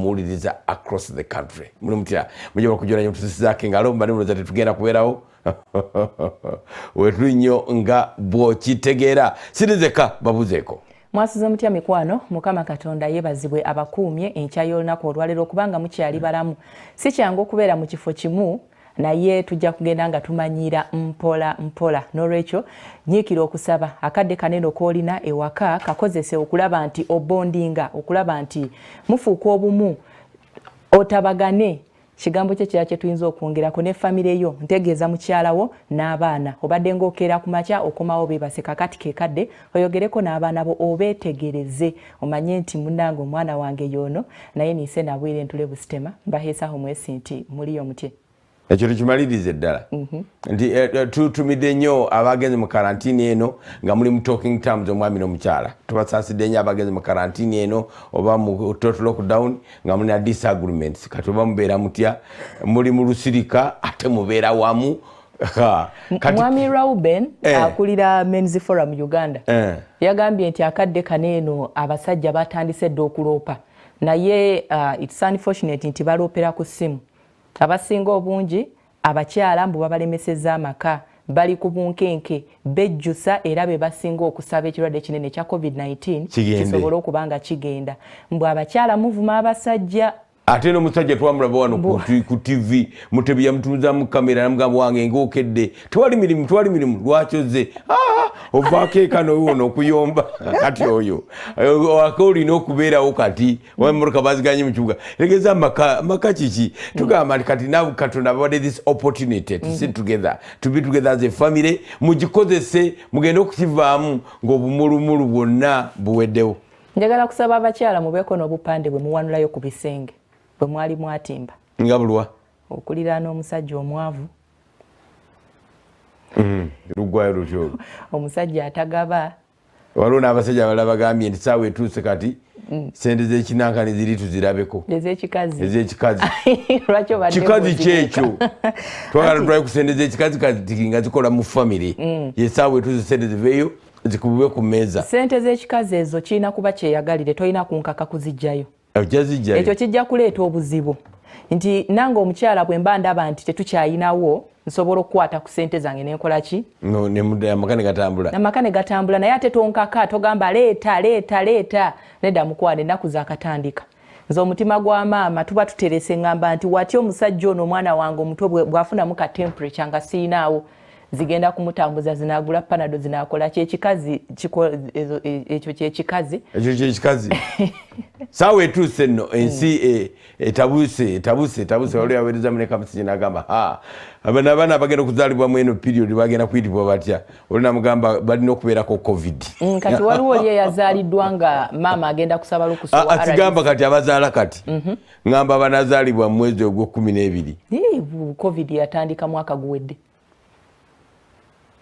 amuwuliriza across the country. Muli mutya mujja kujulanya otusizake nga alomba nimuloza tetugenda kubeerawo wetu nnyo nga bw'okitegeera sirizeka babuzeeko. Mwasize mutya mikwano, Mukama Katonda yeebazibwe abakuumye enkya y'olunaku olwaleero okubanga mukyali balamu. Si kyangu okubeera mu kifo kimu naye tujja kugenda nga tumanyira mpola mpola. N'olwekyo nyiikira okusaba akadde kanene koolina ewaka kakozese okulaba nti obondinga, okulaba nti mufuuka obumu, otabagane. Kigambo kye kya tuyinza okwongerako ne famire yo, ntegeeza mukyalawo n'abaana. Obadde ng'okeera ku makya okomawo beebase kakati keekadde oyogereko n'abaana bo obeetegereze omanye nti munnange omwana wange y'ono naye niise nabwire entule busitema mbaheesaho mwesi nti muliyo mutye. Ekyo tukimalirize ddala nti tutumidde nnyo abagenze mu karantini eno nga muli mu talking terms omwami n'omukyala. Tubasaasidde nnyo abagenze mu karantini eno oba mu total lockdown nga mulina disagreements. Kati oba mubeera mutya muli mu lusirika ate mubeera wamu. Mwami Reuben akulira Men's Forum Uganda yagambye nti akadde kaneeno abasajja batandise dda okuloopa naye it's unfortunate nti baloopera ku ssimu. Abasinga obungi abakyala mbu babalemesezza amaka bali ku bunkenke bejjusa era be basinga okusaba ekirwadde kinene kya COVID-19 kisobole okuba nga kigenda. Mbu abakyala muvuma abasajja ate n'omusajja twamulaba wano ku TV mutebi yamutumiza mu kamera namugamba wange ng'okedde tewali mirimu lwakyoze ovaako ekano wono okuyomba kati oyo olina okubeerawo kati emmotoka baziganye mu kibuga tegeza maka kiki tugamba nti kati naawe Katonda bawadde this opportunity to sit together to be together as a family mugikozese mugende okukivaamu ng'obumulumulu bwonna buweddewo. Njagala kusaba abakyala mubeeko n'obupande bwe muwanulayo ku bisenge bwe mwali mwatimba nga bulwa okulira n'omusajja omwavu lugwayo lutyo omusajja atagaba. Waliwo n'abasajja abalala bagambye nti saawa etuuse kati sente z'ekinankani ziri tuzirabeko ez'ekikazi kikazi kyekyo twagala tutwaye ku sente z'ekikazi kati nga zikola mu famire ye saawa etuuse sente ziveeyo zikubibwe ku mmeeza. Sente z'ekikazi ezo kirina kuba kyeyagalire tolina kunkaka kuzijjayo. Ekyo kijja kuleeta obuzibu nti nange omukyala bwe mba ndaba nti tetukyayinawo nsobola okukwata ku sente zange nenkola ki amaka ne gatambula naye ate tonkaka togamba leeta nedda mukwane ennaku zakatandika. Nze omutima gwa maama tuba tuterese ngamba nti wati omusajja ono omwana wange omuto bwafunamu ka temperature nga siinaawo zigenda kumutambuza zinagula panado zinakola kyekikazi ekyo kyekikazi saawa etuuse nno ensi etabuse waliwo aweereza muneka musiki n'agamba abaana bagenda okuzaalibwa mu eno period bagenda kuyitibwa batya olina mugamba balina okubeerako covid kati waliwo oli eyazaaliddwa nga maama agenda kusaba lukusu atigamba kati abazaala kati ngamba banazaalibwa mu mwezi ogw'okumi covid yatandika mwaka guwedde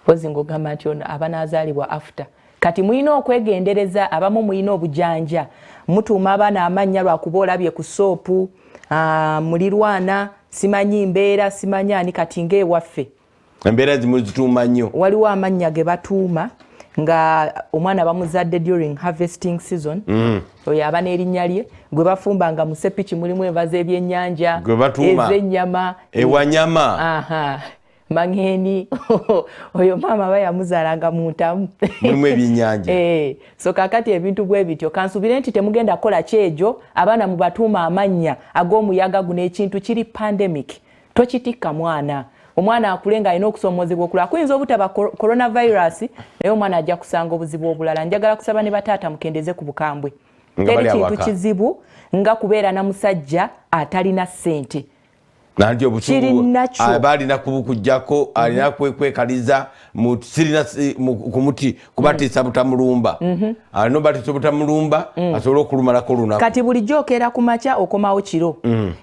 pozi ng'ogamba nti ono abanazaalibwa after. Kati mulina okwegendereza abamu mulina obujanja mutuuma abaana amannya lwakuba olabye ku soopu mulirwana simanyi mbeera simanyi ani kati ng'ewaffe embeera zimu zituuma nnyo. Waliwo amannya ge batuuma nga omwana bamuzadde during harvesting season oyo aba n'erinnya lye gwe bafumba nga mu sepiki mulimu enva z'ebyennyanja ez'ennyama ewanyama Mangeni oyo maama bayamuzaalanga mu ntamu mulimu ebyennyanja so kakati ebintu bwe bityo kansubire nti temugenda kola kyejo abaana mu batuuma amannya ag'omuyaga guno ekintu kiri pandemic tokitikka mwana omwana akulenga alina okusoomozebwa okulala kuyinza obutaba coronavirus naye omwana ajja kusanga obuzibu obulala. Njagala kusaba ne bataata mukendeze ku bukambwe teri kintu kizibu nga kubeera na musajja atalina ssente nanti obusubu balina kubukujjako alina kwekaliza sirina ku muti kubatiisa butamulumba alina obatiisa butamulumba asobole okulumalako lunaku. Kati bulijjo okeera ku makya okomawo kiro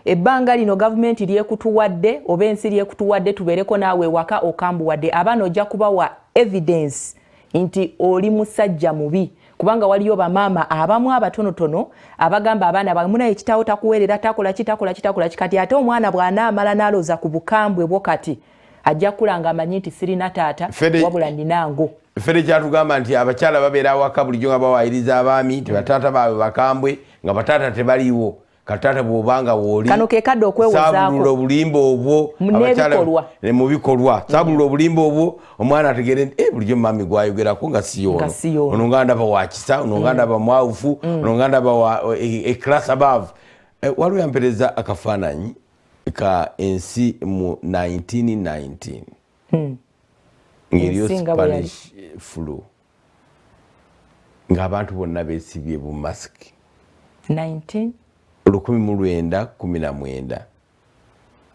ebbanga lino gavumenti lyekutuwadde oba ensi lyekutuwadde tubeereko naawe waka okambuwadde abaana ojja kubawa evidence nti oli musajja mubi kubanga waliyo bamaama abamu abatonotono abagamba abaana bamuna ekitawo takuweerera takola kati ate omwana bw'anaamala n'aloza ku bukambwe bwo kati ajja kulanga amanyi nti sirina taata wabula ninango. Fere kyatugamba nti abakyala babeera awaka bulijjo nga bawaayiriza abaami tebataata baabwe bakambwe nga bataata tebaliiwo katata bwobanga woli kano ke kadde okwewozaako sabulula obulimba obwo mu bikolwa sabulula obulimba obwo omwana ategere bulijjo mami gwayogerako nga siyono ono nga ndaba wakisa ono nga ndaba mwawufu ono nga ndaba a class above waliwo yampereza akafaananyi ka ensi mu 1919 ngeriyo Spanish flu ng'abantu bonna beesibye bu masiki 1919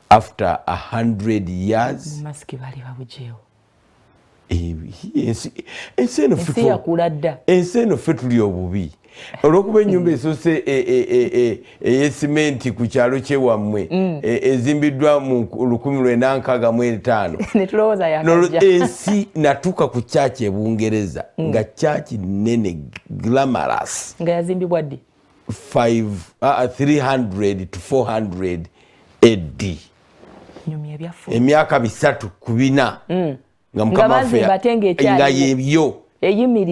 after 100 years masiki bali babujeewo ensi yakula dda ensi eno ffe tuli obubi olwokuba ennyumba esose eyesimenti ku kyalo kyewammwe ezimbiddwa mu 1965 ensi natuuka ku kyaki ebungereza nga kyaki nene glamorous nga yazimbibwa ddi 300 to 400 AD emyaka 3 ku 4 nga mukama waffe nga yebyo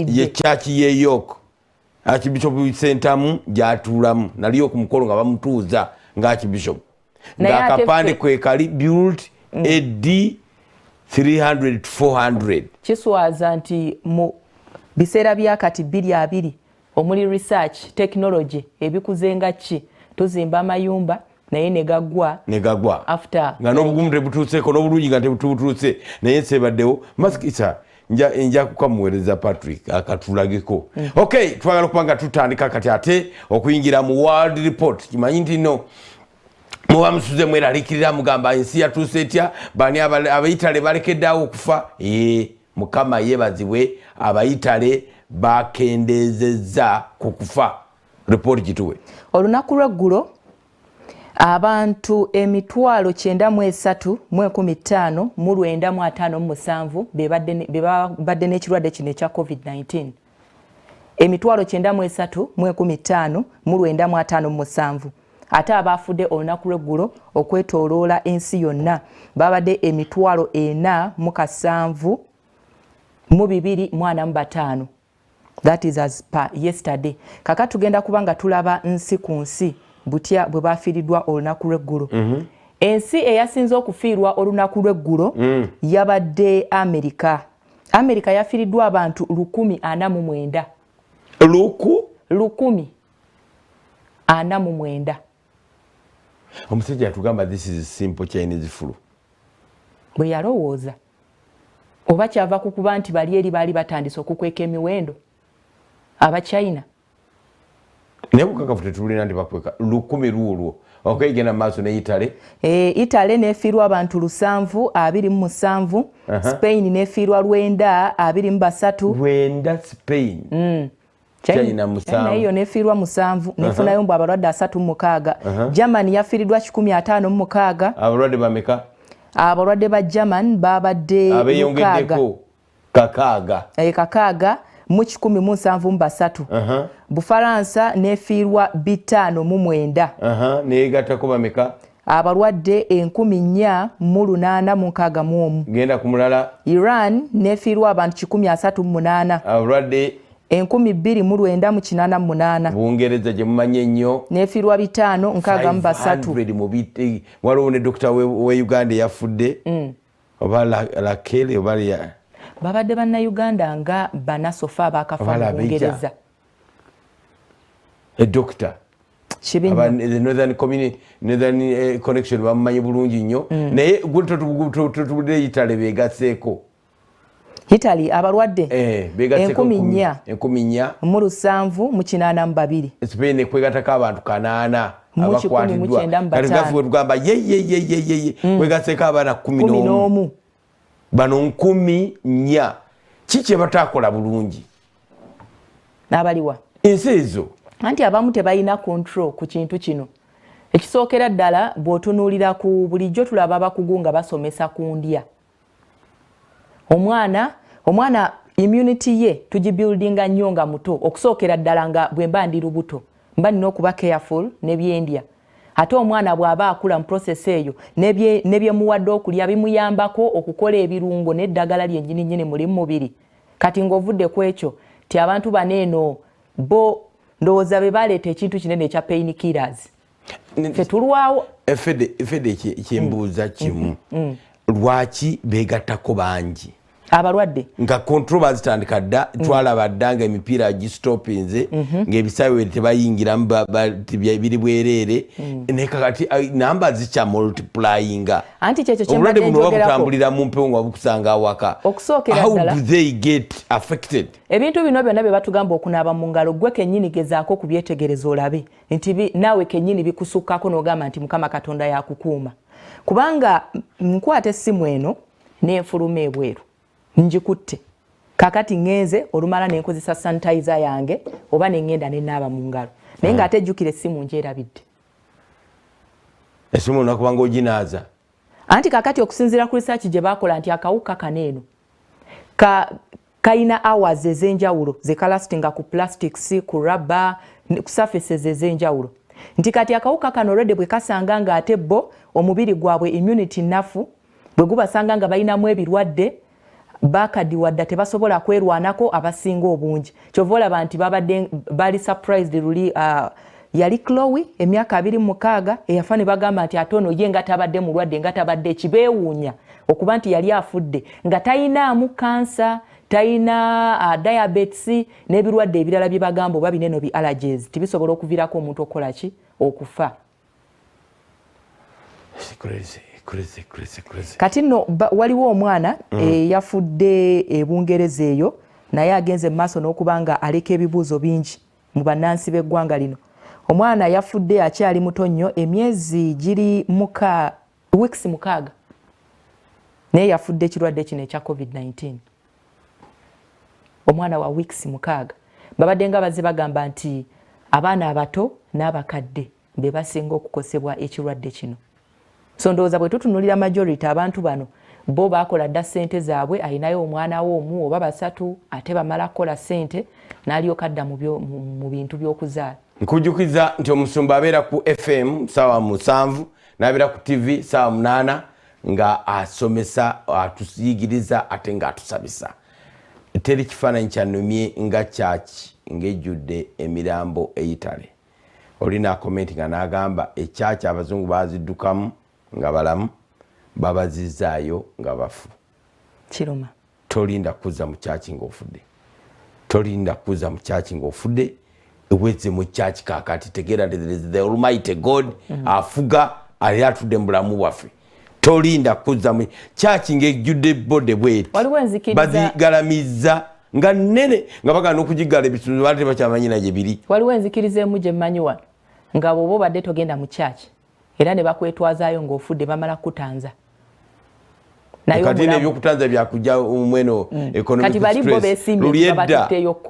ye kyaki ye York Archbishop Sentamu gyatuulamu naliyo ku mukolo nga bamutuuza nga Archbishop nga akapande kwekali built AD 300 to 400 kiswaza nti mu biseera byakati 2 omuli research technology ebikuze nga ki tuzimba amayumba naye negagwa after nga n'obugumu tebutuuseeko n'obulungi nga tebutuutuse naye nsebaddewo masikisa nja kukamuweereza Patrick akatulageko okay twagala okubanga tutandika kati ate okuyingira mu World Report kimanyi nti no muba musuze mweraliikirira mugamba ensi yatuuse etya bani abayitale balekeddeawo okufa mukama yeebazibwe abayitale bakendeezezza ku kufa report gituwe olunaku lweggulo abantu 93,115,957 bebadde n'ekirwadde kino ekya COVID-19 93,115,957 ate abafudde olunaku lweggulo okwetooloola ensi yonna babadde 47,245 that is as per yesterday kaka tugenda kubanga tulaba nsi ku nsi butya bwe bafiiriddwa olunaku lweggulo ensi eyasinze okufiirwa olunaku lweggulo yabadde Amerika yafiiriddwa abantu 149 149 omusajja yatugamba this is simple Chinese flu bwe yalowooza oba kyava kukuba nti bali eri baali batandise okukweka emiwendo aba China naye bukakafu tetulina nti bakweka 10 lwolwo okweigenda maaso ne Italy Italy nefiirwa abantu 727 Spain nefiirwa 923 Spain China nayo nefiirwa 7 nefunayo mbu abalwadde 36 Germany yafiiriddwa 156 abalwadde bameka abalwadde ba German babadde abeyongeddeko kakaaga mu 173 Bufaransa nefiirwa 509 neegattako bameka abalwadde 4,861 genda ku mulala Iran nefiirwa abantu 138 abalwadde 2,988 Bungereza gye mumanyi ennyo nefiirwa 563 waliwo ne dokita we Uganda yafudde oba Lakele oba babadde bannayuganda nga banasofa abakafa mu Bungereza dokita Northern Connection bamumanyi bulungi nnyo naye tutubudde Italy beegaseeko Italy abalwadde 1,782 Spain ekwegatako abantu 8 abakwatiddwa kati gafuwe tugamba ye kwegaseeko abaana 11 bano 4,000 kiki batakola bulungi n'abaliwa ensi ezo anti abamu tebalina control ku kintu kino ekisookera ddala bw'otunuulira ku bulijjo tulaba abakugu nga basomesa ku ndya omwana immunity ye tugibuildinga nnyo nga muto okusookera ddala nga bwe mba ndi lubuto mba nina okuba careful n'ebyendya ate omwana bw'aba akula mu process eyo n'ebyemuwadde okulya bimuyambako okukola ebirungo n'eddagala lyennyini muli mu mubiri kati ng'ovudde ku ekyo ti abantu baneeno bo ndowooza be baleeta ekintu kinene ekya pain killers ffe tulwawo. Fede kyembuuza kimu lwaki beegattako bangi abalwadde nga control zitandika dda twalaba dda nga emipiira gistopinze ng'ebisaawe tebayingiramu biri bwereere naye kakati namba zikya multiplyinga anti kyekyo obulwadde buno babutambulira mu mpewo nga bukusanga awaka. How do they get affected? Ebintu bino byonna bye batugamba okunaaba mu ngalo gwe kennyini gezaako kubyetegereza olabe nti naawe kennyini bikusukkako n'ogamba nti Mukama Katonda yakukuuma kubanga nkwata essimu eno n'enfuluma ebweru njikutte kakati ngenze olumala nenkozesa sanitizer yange oba nengenda nenaaba mu ngalo naye nga ate ejjukira essimu njerabidde essimu nakubanga oginaaza anti kakati okusinziira ku research gye bakola nti akawuka kaneeno kayina hours ez'enjawulo zekalastinga ku plastics ku rubber ku surfaces ez'enjawulo nti kati akawuka kano olwedde bwe kasanga nga ate bo omubiri gwabwe immunity nafu bwe gubasanga nga balinamu ebirwadde bakadiwadda tebasobola kwerwanako abasinga obungi kyova olaba nti bali surprised luli yali Chloe emyaka 26 eyafa ne bagamba nti ate ono ye nga tabadde mulwadde nga tabadde ekibeewuunya okuba nti yali afudde nga tayinaamu kansa tayina diabetes n'ebirwadde ebirala bye bagamba oba bineno bi allergies tibisobola okuviirako omuntu okukola ki okufa. Kati nno waliwo omwana yafudde ebungereza eyo naye agenze mu maaso n'okubanga aleka ebibuuzo bingi mu bannansi b'eggwanga lino. Omwana yafudde akyali muto nnyo emyezi giri weeks 6 naye yafudde ekirwadde kino ekya COVID-19. Omwana wa weeks 6 babadde nga bazze bagamba nti abaana abato n'abakadde be basinga okukosebwa ekirwadde kino. So ndowooza bwe tutunulira majority abantu bano bo bakola dda ssente zaabwe ayinayo omwana we omu oba basatu ate bamala kukola ssente n'alyoka adda mu bintu by'okuzaala. Nkujjukiza nti omusumba abeera ku FM ssaawa 7 n'abeera ku TV ssaawa 8 nga asomesa atusiyigiriza ate nga atusabisa. Teri kifaananyi kyannumye nga kyaki ng'ejjudde emirambo eyitale. Olina komenti nga n'agamba ekyaki abazungu baaziddukamu nga balamu babazizaayo nga bafu. Kiruma. Tolinda kuza mu kyaki ng'ofudde. Tolinda kuza mu kyaki ng'ofudde. Eweze mu kyaki kakati tegeera the Almighty God afuga ali atudde mu bulamu bwaffe. Tolinda kuza mu kyaki ng'ejjudde bode bweti. Waliwo enzikiriza bazigalamiza nga nnene nga bagana okugigala ebitundu baate bakyamanyina gye biri. Waliwo enzikiriza emu gye mmanyi wano nga bw'oba obadde togenda mu kyaki era ne bakwetwazaayo ng'ofudde bamala kutanza. Kati n'ebyokutanza byakujja mweno economic stress.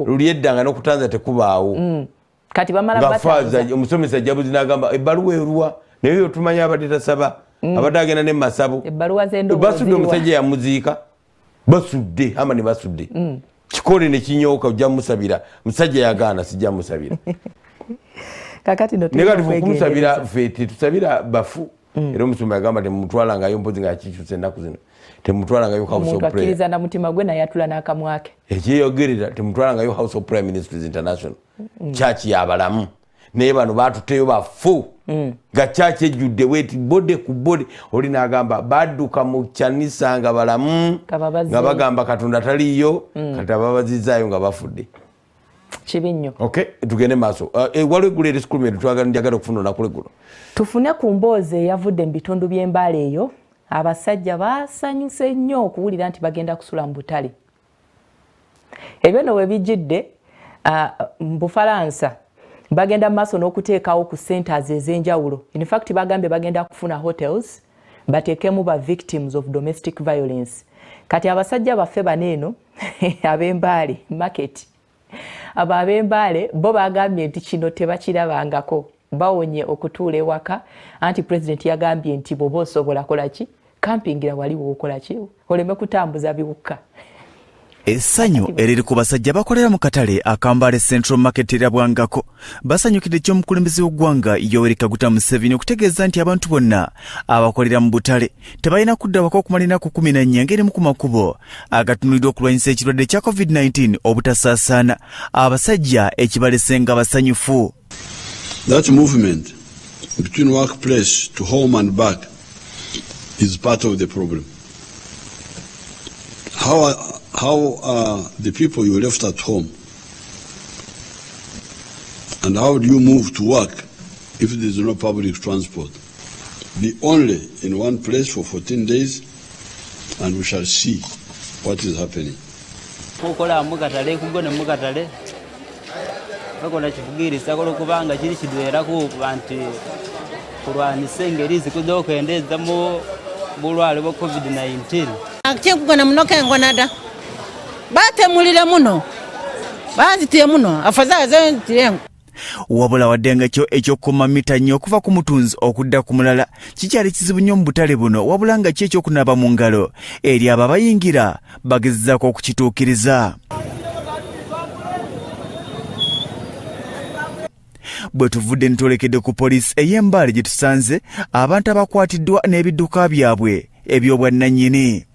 Lulyedda nga n'okutanza tekubaawo. Kati bamala batanza. Omusomesa Jabuzi n'agamba ebbaluwa eruwa naye yo tumanya abadde tasaba abadde agenda ne masabo. Ebbaluwa z'endowooza basudde omusajja yamuziika basudde ama ne basudde. Kikole ne kinyooka ojja musabira musajja yagaana sijja musabira. Kakati no tumusabira fete tusabira bafu era omusumba yagamba temutwala ngayo mpozi nga yakikyuse ennaku zino temutwala ngayo house of prayer omuntu akkiriza na mutima gwe naye yatula n'akamwake ekyeyogerera temutwala ngayo house of prayer ministries international church y'abalamu naye bano baatuteyo bafu nga church ejjudde weti bode ku bode oli n'agamba badduka mu kyanisa nga balamu nga bagamba Katonda taliyo kati ababazizaayo nga bafudde. Kibinyo. Okay, tugende maaso. Waliwo eggulu erisukulume njagala okufuna olunaku lw'eggulo. Tufune ku mboozi eyavudde mu bitundu by'embaala eyo abasajja baasanyuse nnyo okuwulira nti bagenda kusula mu butale. Ebyo nno we bijjidde mu Bufalansa bagenda mu maaso n'okuteekawo ku centers ez'enjawulo. In fact bagambye bagenda kufuna hotels bateekemu ba victims of domestic violence. Kati abasajja baffe baneeno ab'embaale market abo ab'embaale bo bagambye nti kino tebakirabangako bawonye okutuula ewaka anti president yagambye nti bw'oba osobola kola ki kampingira waliwo okola ki oleme kutambuza biwuka. Essanyu eriri ku basajja bakolera mu katale akambale Central Market erabwangako basanyukidde ky'omukulembeze w'eggwanga Yoweri Kaguta Museveni okutegeeza nti abantu bonna abakolera mu butale tebalina kudda waka okumala ennaku 14 ng'erimu ku makubo agatunuliddwa okulwanyisa ekirwadde kya COVID-19 obutasaasaana abasajja ekibalese nga basanyufu. That movement between workplace to home and back is part of the problem. How are the people you left at home? And how do you move to work if there is no public transport? Be only in one place for 14 days and we shall see what is happening. Kukola mukatale kugona mukatale bakona kivugirisa ko kubanga kiri kidwera ku bantu kulwanisa engeri zikuzokwendeza mu bulwale bwa COVID-19 akikugona munoke ngonada batemulire muno bazitiye muno afazaze ntirengo wabula waddenga kyo ekyokukoma mita nnyo okuva ku mutunzi okudda ku mulala kikyali kizibu nnyo mu butale buno wabula nga ki ekyokunaaba mu ngalo eri abo abayingira bagezezzaako okukituukiriza. Bwe tuvudde nitwolekedde ku poliisi ey'Embale gye tusanze abantu abakwatiddwa n'ebidduka byabwe eby'obwannannyini.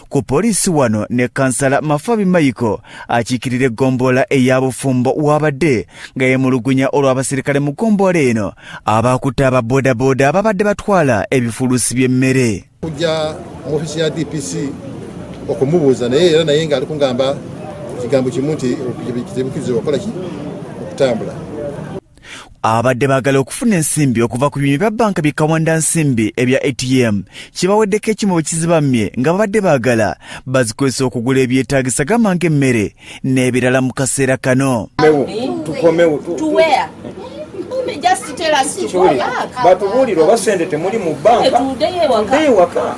Ku poliisi wano ne kansala Mafabi Michael akiikirira eggombolola ey'abufumbo wabadde nga yemulugunya olw'abaserikale mu ggombolola eno abakutte ababoodaboda ababadde batwala ebifuluusi by'emmere. Kujja mu ofisi ya DPC okumubuuza naye era naye ng'ali kungamba ekigambo kimu nti ekiteebukizo wakola ki okutambula. Abadde baagala okufuna ensimbi okuva ku byuma bya banka bikawanda nsimbi ebya ATM kibaweddeko ekimu bwe kizibamye nga babadde baagala bazikozesa okugula ebyetaagisa gamba ng'emmere n'ebirala mu kaseera kano. Batubuulire oba ssente temuli mu banka tuddeyo ewaka.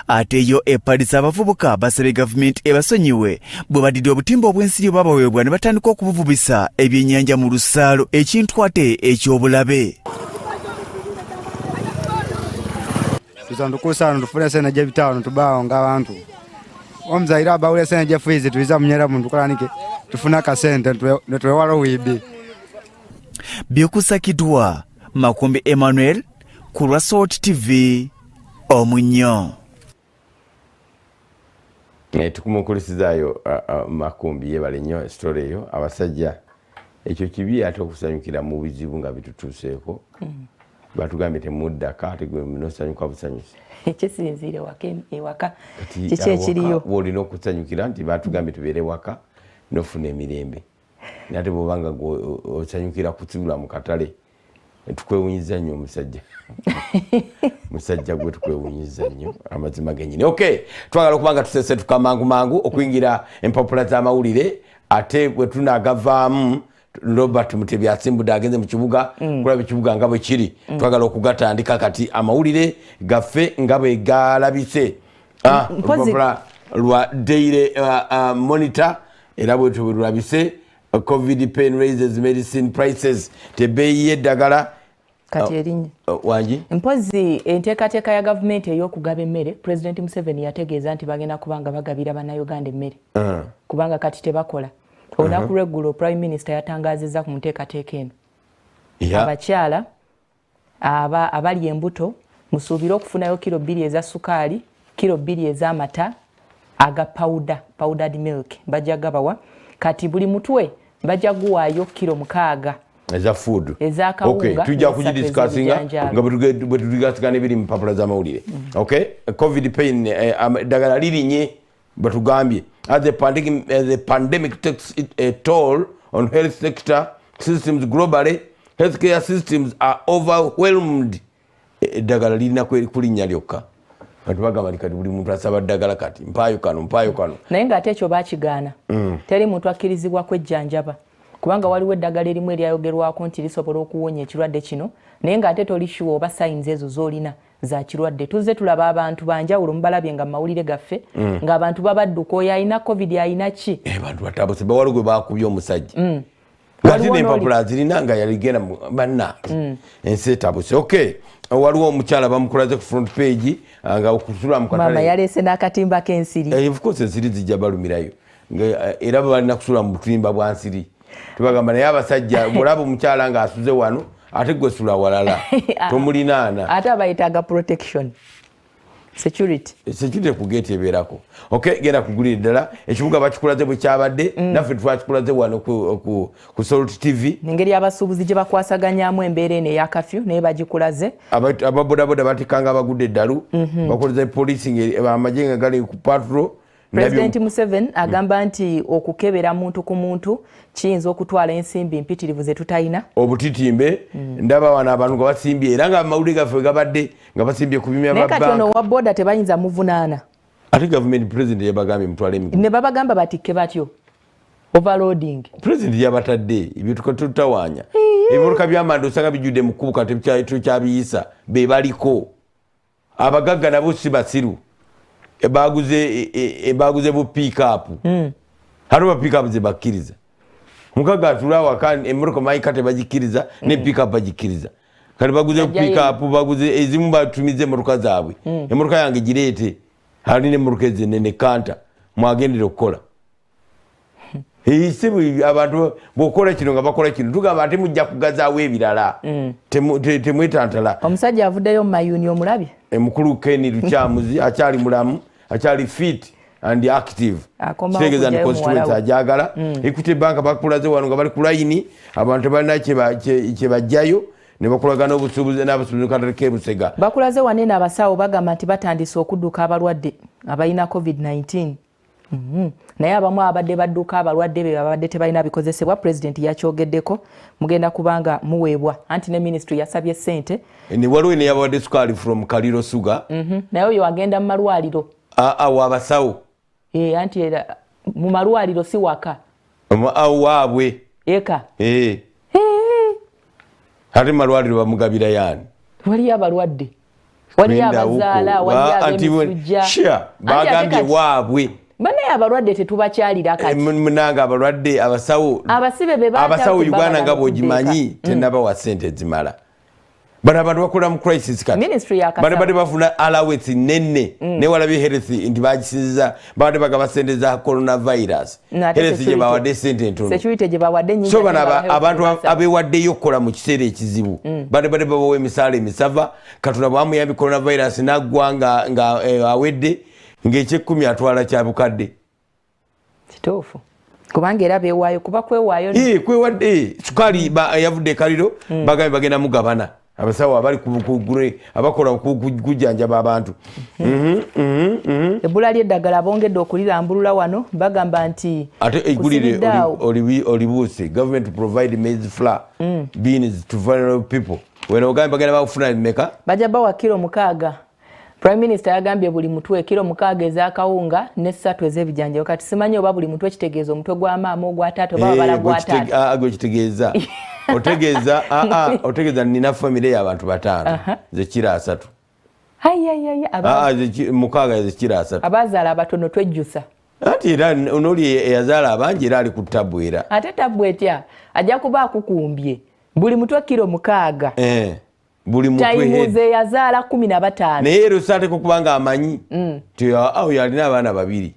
Ate yo epalisa abavubuka basabye gavumenti ebasonyiwe bwe badidde obutimba obw'ensiri babaweebwa ne batandika okubuvubisa ebyennyanja mu lusalo ekintu ate eky'obulabe. Tusandukusano tufune sente gy'ebitaano tubaawo ng'abantu omuzaire abawule sente gyefuizi tuyiza munyera muntu tukolanike tufune akasente ne twewala wiibi. Byokusakidwa Makumbi Emmanuel ku Rasort TV Omunyo. Tukumukulisizaayo Makumbi yebale nnyo story eyo abasajja ekyo kibi ate okusanyukira mu bizibu nga bitutuuseeko batugambye temuddaka ate gwe nosanyuka busanyusi ekisinziire ewaka kiki ekiriyo olina okusanyukira nti batugambye tubeere waka nofuna emirembe nate bwobanga osanyukira kutsibula mu katale tukwewunyiza nnyo omusajja musajja gwe tukwewunyiza nnyo amazima genyini. Okay, twagala okubanga tusese tukamangu okuyingira empapula z'amawulire ate bwe tunagavaamu Robert Mutebi asimbudde agenze mu kibuga kulaba ekibuga nga bwe kiri twagala okugatandika kati amawulire gaffe nga bwe galabise olupapula lwa Daily Monitor era bwe tulabise COVID pain raises medicine prices tebbeeyi y'eddagala kati erinnya wangi mpozi enteekateeka ya gavumenti ey'okugaba emmere President Museveni yategeeza nti bagenda kubanga bagabira bannayuganda emmere kubanga kati tebakola. Olunaku lw'eggulo Prime Minister yatangaazizza ku nteekateeka eno abakyala abali embuto musuubire okufunayo kilo 2 eza sukaali, kilo 2 ez'amata aga powdered milk bajja gabawa kati buli mutwe bajja guwaayo kilo 6 eza food eza kawunga. Okay, tujja kugidiscussinga nga bwe tudigasigana ebiri mu mpapula z'amawulire. Okay, COVID pain ddagala lirinye batugambye as the pandemic takes a toll on health sector systems globally, healthcare systems are overwhelmed. Eddagala lirina kulinnya lyokka kati bagamba kati buli muntu asaba ddagala kati mpaayo kano naye ng'ate ekyo baakigaana teri muntu akkirizibwa kwejjanjaba kubanga waliwo eddagala erimu eryayogerwako nti lisobola okuwonya ekirwadde kino naye ng'ate tolishuwa oba sayinzi ezo z'olina za kirwadde. Tuzze tulaba abantu banjawulo mubalabye nga mawulire gaffe ng'abantu babadduka oyo alina COVID alina ki bantu batabuse bawali gwe bakubye omusajja waliwo empapula zirina nga yaligenda banna ensi etabuse. Okay, waliwo omukyala bamukulaze ku front page nga okusula mu katale mama yaleese n'akatimba k'ensiri of course ensiri zijja balumirayo era balina kusula mu butimba bwa nsiri tubagamba naye abasajja mulaba omukyala ng'asuze wano ate gwe sula walala tomulinaana ate abayitaaga protection security ku gate ebeerako. Okay, genda kugulira ddala ekibuga bakikulaze bwe kyabadde naffe twakikulaze wano ku Salt TV. Engeri abasuubuzi gye bakwasaganyaamu embeera eno eya kafyu naye bagikulaze. Ababodaboda batikanga abagudde eddalu bakoleza poliisi amagye nga gali ku patrol. President Museveni agamba nti okukebera muntu ku muntu kiyinza okutwala ensimbi mpitirivu ze tutayina. Obutitimbe ndaba wana abantu nga basimbye era nga amawulire gaffe gabadde nga basimbye ku bimya ba bank. Naye kati ono wa boda tebayinza muvunaana. Ate government president yabagambye mutwale emigugu. Ne babagamba batikke batyo. Overloading. President yabatadde ebyo tukatawaanya. Ebimotoka by'amanda osanga bijjudde mu kkubo kati kyabiyisa be baliko. Abagagga nabo si basiru. Ebaguze bu pick up. Hariho pick up ze bakkiriza. Mukaga atulawa kandi emmotoka mayikate bagikiriza ne pick up bagikiriza. Kali baguze pick up baguze ezimu batumize emmotoka zaabwe. Emmotoka yange girete. Hari ne emmotoka ezinene kanta mwagendera okukola. Sibu abantu bokola kino nga bakola kino tugamba ate mujja kugazaawo ebirala. Temwetantala. Omusajja avuddeyo mu mayuni omulabye. Mukulu Ken Lucyamuzi akyali mulamu akyali fit and active. Kitegeeza ni constituency ajagala. Equity Bank bakulaze wano nga bali ku line abantu balina kye bajjayo ne bakolagana obusuubuzi n'abasuubuzi katale k'Ebusega. Bakulaze wanene abasawo bagamba nti batandise okudduka abalwadde abalina COVID-19. Naye abamu abadde badduka abalwadde be babadde tebalina bikozesebwa. President yakyogeddeko mugenda kubanga muweebwa anti ne ministry yasabye ssente. Ni waliwo ne yabadde sukali from Kaliro Sugar. Naye oyo agenda mu malwaliro. Wabasawo. Anti era mu malwaliro si waka. Waabwe. Eka. Ate malwaliro bamugabira yani. Waliyo abalwadde. Waliyo abazaala, waliyo ab'emisujja. Sure, bagambye waabwe. Banaye abalwadde tetubakyalira kati. Munanga abalwadde abasawo. Abasibe be baata. Abasawo Uganda nga bw'ogimanyi tenaba wa ssente zimala. Bano abantu bakola mu crisis kati. Ministry ya Kasawo. Bano bafuna allowance nenne ne walabi health nti bagisiza bano bagaba ssente za coronavirus. Health gye bawadde ssente ntono. Security gye bawadde nyingi. So bano abantu abewaddeyo okukola mu kiseera ekizibu. Bano babawa emisaala emisava Katonda bwamuyambi coronavirus n'aggwa nga awedde ng'ekyekumi atwala kya bukadde. Kituufu. Kubanga era beewaayo kuba kwewaayo. Kwewadde sukali yavudde Kaliro bagambe bagenda mugabana. Abasawo abali kugure abakola kujjanjaba abantu. Ebbula ly'eddagala bongedde okulirambulula wano bagamba nti ate egulire olibuuse government to provide maize flour beans to vulnerable people. Weno ogambe bagenda bakufuna mmeka? Bajja bawa kilo 6. Prime Minister yagambye buli mutwe kilo 6 ez'akawunga ne 3 ez'ebijanjaalo. Kati simanyi oba buli mutwe kitegeeza omutwe gwa maama ogwa taata oba abala gwa taata. Agwe kitegeeza. Otegeeza nina family y'abantu 5 ze kira 3. Mukaaga ze kira 3. Abazaala abatono twejjusa. Ati era onoli eyazaala abangi era ali ku ttabu era. Ate ttabu etya ajja kuba akukumbye buli mutwe kilo 6. Buli mutwe Taimuze yazaala 15. Naye rusateko kubanga amanyi oyo alina abaana 2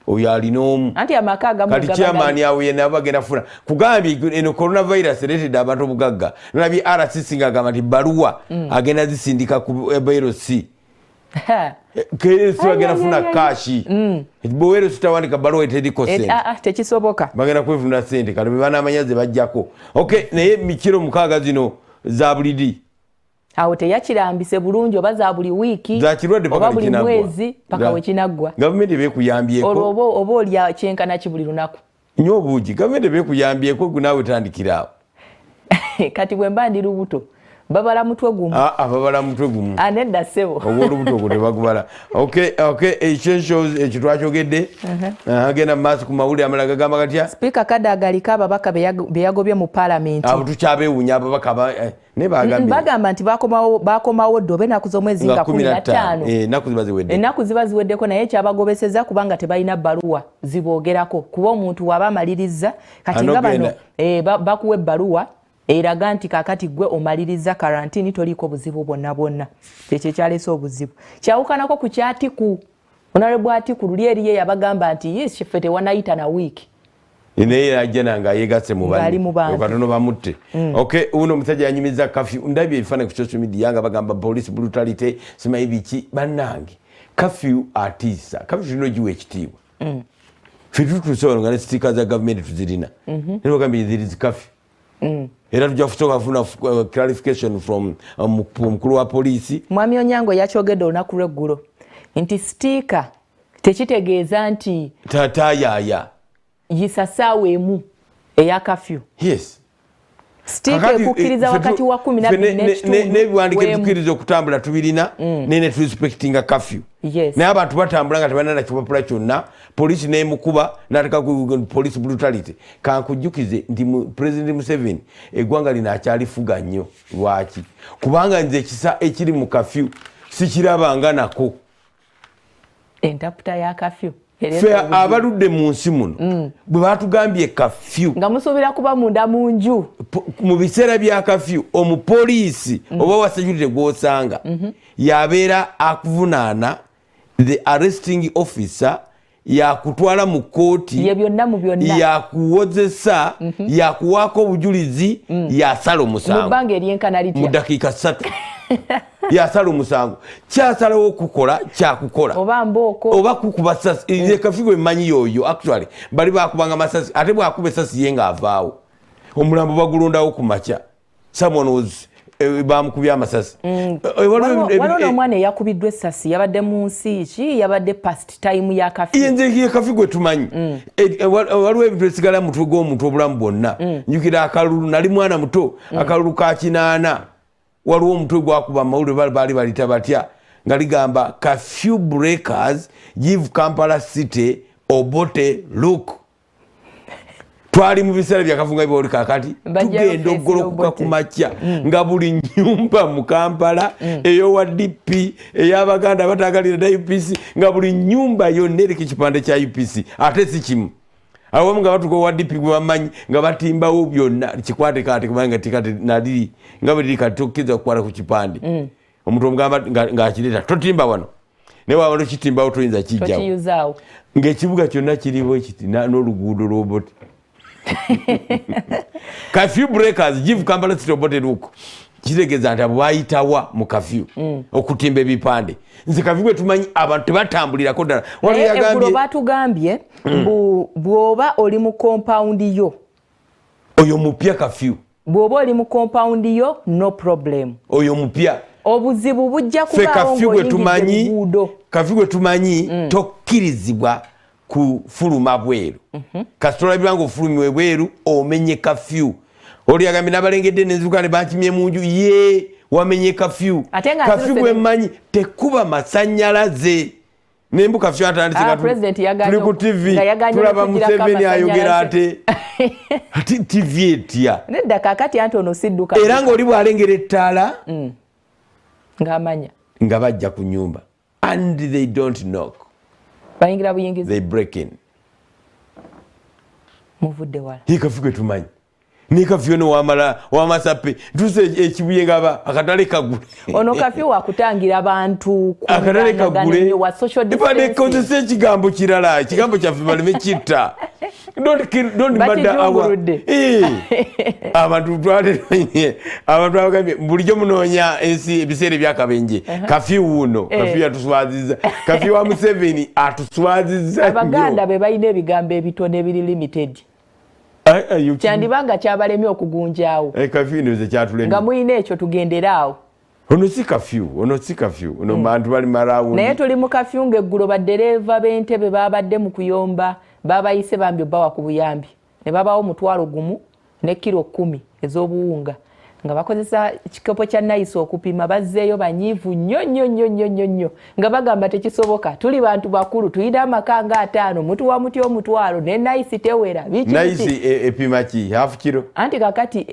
oyo alina omu anti amaka agamu kati chairman awo yena bagenda funa kugambye eno coronavirus related abantu bugagga nabi RCC ngagamba nti baluwa agenda zisindika ku BRC kere so agenda funa kashi bwero sitawandika baluwa etediko sente tekisoboka bagenda kwefuna sente kati bana amanyaze bajjako okay naye mikiro 6 zino za bulidi awo teyakirambise bulungi oba za buli wiiki oba buli mwezi paka wekinaggwa gavumenti bekuyambyeko oba olya kyenkana ki buli lunaku nnyo obuugi gavumenti bekuyambyeko naawe tandikiraawo kati bwe mba ndi lubuto babala mutwe gumu babala mutwe gumu anedda ssebo oba olubuto ogwo tebagubala ekyo twakyogedde agenda mu maaso ku mawulire amalala gagamba gatya Speaker Kadaga aliko ababaka be yagobye mu Parliament abo tukyabewuunya ababaka ne bagamba nti bakomawo ddobe ennaku z'omwezi nga 15 ennaku ziba ziweddeko naye kyabagobeseza kubanga tebalina bbaluwa ziboogerako kuba omuntu waba amaliriza kati nga bano bakuwa ebbaluwa eraga nti kakati gwe omaliriza karantini toliko buzibu bwonna ekyo kyaleese obuzibu kyawukanako ku kyatiku Honorable Atiku luli eriye yabagamba nti yesiffe tewanayita na wiiki naye ajja nga yeegasse mu batono bamutte uno omusajja yanyumiza kafyu ndabye ebifaananyi ku social media nga bagamba police brutality simanyi biki bannange kafyu atiisa kafyu tulina ogiwa ekitiibwa ffe tutusobola nga ne sitiika za gavumenti tuzirina naye bagambye there is kafyu era tujja kusooka kufuna clarification from omukulu wa poliisi. Mwami Onyango yakyogedde olunaku lw'eggulo nti sitiika tekitegeeza nti tatayaaya yisa ssaawa emu eya kafyu. Yes. Sitiika ekukkiriza wakati wa 12 n'ebiwandiiko ebitukiriza okutambula tubirina nene turespectinga kafyu. Yes. Naye abantu batambula nga tebalina kipapula kyonna poliisi n'emukuba n'ateka poliisi brutality. Kankujjukize nti President Museveni eggwanga lino akyalifuga nnyo. Lwaki? Kubanga nze ekisa ekiri mu kafyu sikirabanga nako. Entaputa ya kafyu. Fe abaludde mu nsi muno bwe batugambye kafyu nga musuubira kuba munda mu nju mu biseera bya kafyu omupoliisi oba wasecurity gw'osanga yabeera akuvunaana the arresting officer yakutwala mu kooti ye byonna mu byonna yakuwozesa yakuwaako obujulizi yasala omusango mu bbanga eryenkana litya mu dakiika 3 yasala omusango kyasalawo okukola kyakukola oba mbooko oba kukuba sasi ye kafyu gwe mmanyi yoyo actually bali bakubanga masasi ate bwakuba esasi ye ng'avaawo omulambo bagulondawo ku makya someone was bamukubya amasasi waliwo omwana eyakubiddwa essasi yabadde mu nsi ki yabadde past time ya kafyu yenze ye kafyu gwe tumanyi waliwo ebintu ebisigala mu mutwe gw'omuntu obulamu bwonna njukira akalulu nali mwana muto akalulu ka 8 waliwo omutwe gwakuba amawulire baali balita batya nga ligamba curfew breakers give Kampala city Obote look. Twali mu biseera bya kafunga biboli kakati tugenda oggolokuka ku makya nga buli nnyumba mu Kampala eyo wa DP ey'Abaganda bataagalira UPC nga buli nnyumba yonna eriko ekipande kya UPC ate si kimu awamu nga batuka wa DP gwe bamanyi nga batimbawo byonna kikwate kati kubanga tikati naliri nga bwe liri kati tokkiza okukwata ku kipande omuntu omugamba ng'akireeta totimba wano ne wabalo kitimbawo toyinza kijjawo ng'ekibuga kyonna kiriwo ekiti n'oluguudo lw'Obote. Curfew breakers give Kampala city Obote look. Kitegeza nti bwayitawa mu curfew okutimba ebipande nze kafyu gwe tumanyi abantu tebatambulirako ddala wali yagambye batugambye bw'oba oli mu compound yo oyo mupya kafyu bw'oba oli mu compound yo no problem oyo mupya obuzibu bujja kubaawo ng'oyingidde luguudo kafyu gwe tumanyi tokkirizibwa kufuluma bweru kasitola bibango ofulumiwe bweru omenye kafyu oli yagambye n'abalengedde n'enziruka ne bakimye mu nju ye wamenye kafyu kafyu bwe mmanyi tekuba masannyalaze nembu kafyu atandise nga tuli ku TV tulaba Museveni ayogera ate TV etya nedda kaakati Antono sidduka era ng'oli bw'alengera ettaala ng'amanya nga bajja ku nyumba and they don't knock bayingira buyingizi they break in muvudde wala kafyu gwe tumanyi ni kafyu no wamasape ntuse ekibuye ngaba akatale kagule ono kafyu wakutangira abantu akatale kagule wa social distancing ipade kozese ekigambo kirala ekigambo kyaffe baleme kitta don't bada awa abantu twalire abantu abagambye bulijjo munoonya ensi ebiseera byakabenje kafyu uno kafyu yatuswaziza kafyu wa Museveni atuswaziza Abaganda be balina ebigambo ebitono ebiri limited kyandibanga kyabalemye okugunjaawo nga muyina ekyo tugenderaawo ono si kafyu ono bantu bali malaawo naye tuli mu kafyu ng'eggulo baddereeva b'entebe babadde mu kuyomba babayise bambi obbawa ku buyambi ne babawo 1,000 ne kilo 10 ez'obuwunga nga bakozesa ekikopo kya nayisi okupima bazzeeyo banyiivu nnyo nga bagamba tekisoboka tuli bantu bakulu tuyina amaka nga 5 mutuwa muti omutwalo ne nayisi tewera nayisi epima ki half kilo anti kakati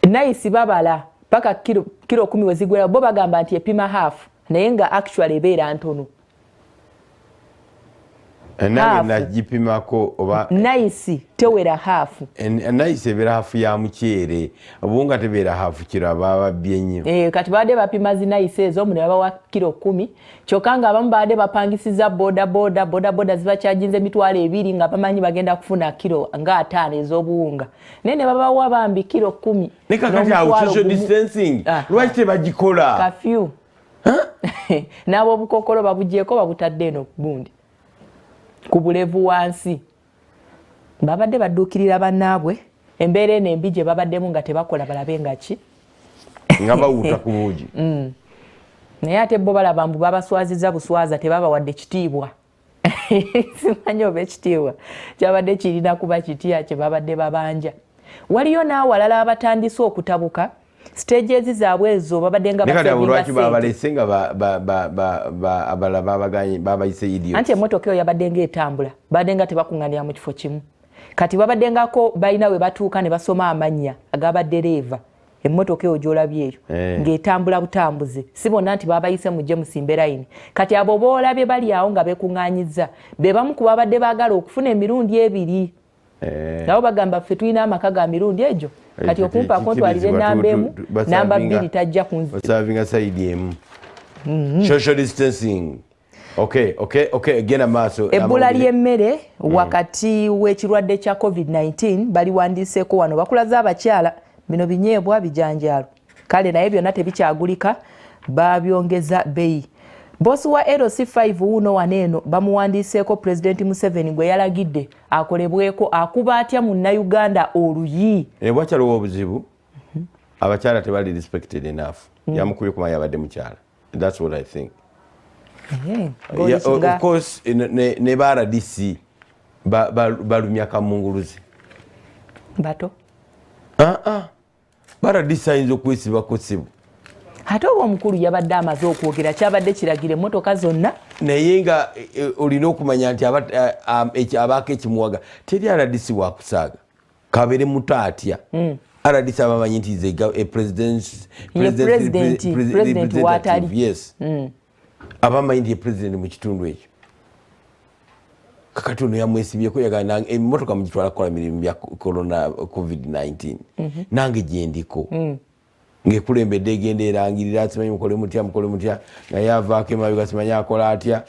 nayisi babala paka kilo 10 wezigwera bo bagamba nti epima half naye nga actually ebeera ntono nange nagipimako oba nayisi tewera hafu nayisi ebeera hafu ya muceere obuwunga tebeera hafu kiro aba babbye nnyo kati baadde bapima zinayisi ezo ne babawa kilo 10 kyokka nga abamu baadde bapangisiza bodaboda zibakyajinze 2,000 nga bamanyi bagenda kufuna kilo nga 5 ez'obuwunga naye ne babawa bambi kilo 10 ne kakati awo social distancing lwaki tebagikola kafyu n'abo obukokolo babugyeko babutadde eno gundi ku bulevu wansi babadde badduukirira bannaabwe embeera eno embi gye babaddemu nga tebakola balabe nga ki nga bawuta ku buugi naye ate bo balaba mbu babaswaziza buswaza tebabawadde kitiibwa simanyi oba ekitiibwa kyabadde kirina kuba kitya kye babadde babanja. Waliyo n'awalala abatandise okutabuka stages zaabwe ezo babadde nga lwaki babalese nga abalala babayise idiot anti emmotoka eyo yabadde ng'etambula babadde nga tebakuŋŋanira mu kifo kimu kati babadde ngako balina we batuuka ne basoma amannya ag'abaddereeva emmotoka eyo gy'olabye eyo ng'etambula butambuze si bonna nti babayise mujje musimbe layini kati abo boolabye bali awo nga beekuŋŋaanyizza be bamu ku babadde baagala okufuna emirundi ebiri nabo bagamba ffe tulina amaka ga mirundi egyo kati okumpaako ntwalire namba emu namba bbiri tajja kunsavinga saidi emu social distancing genda maaso ebbula ly'emmere wakati w'ekirwadde kya covid-19 baliwandiiseeko wano bakulaze abakyala bino binyeebwa bijanjaalo kale naye byonna tebikyagulika babyongeza bbeeyi. Bosi wa LC5 wuno waneeno bamuwandiiseeko Pulezidenti Museveni gwe yalagidde akolebweko akuba atya mu Uganda oluyi. Bwakyaliwo obuzibu abakyala tebali respected enough. Yamukubye kuma yabadde mukyala. That's what I think. Of course ne bara DC balumya kamunguluzi. Bato? Bara DC ayinza okwesiba kusibu. Ate oba omukulu yabadde amaze okwogera kyabadde kiragire emmotoka zonna naye nga olina okumanya nti abaako ekimuwaga teri RDC wakusaaga kabeere muto atya RDC abamanyi nti president watali yes abamanyi nti president mu kitundu ekyo kakati ono yamwesibyeko yagana emmotoka mugitwala kukola mirimu bya corona covid-19 nange gyendiko ngekulembedde egenda erangirira simanyi mukole mutya nga yavaako emabega simanyi akola atya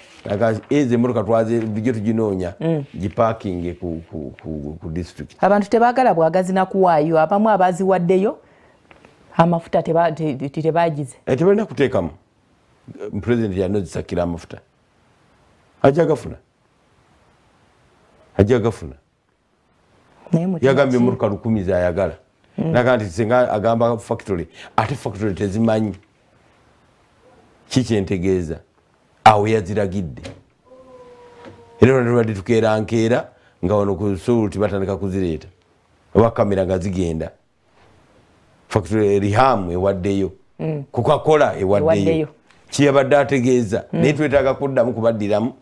ezo emmotoka twaze bulijjo tuginoonya gipaakinge ku district. Abantu tebaagala bwagazi nakuwaayo abamu abaziwaddeyo amafuta tebagize tebalina kuteekamu pulezidenti yanozisakira amafuta ajja gafuna yagambye emmotoka 10 zayagala naga nti singa agamba factory ate factory tezimanyi kikyentegeeza awo yaziragidde era nolwadde tukeerankeera nga wano ku soluti batandika kuzireeta oba kamera nga zigenda factory Riham ewaddeyo Coca-Cola ewaddeyo kiyabadde ategeeza naye twetaaga kuddamu kubaddiramu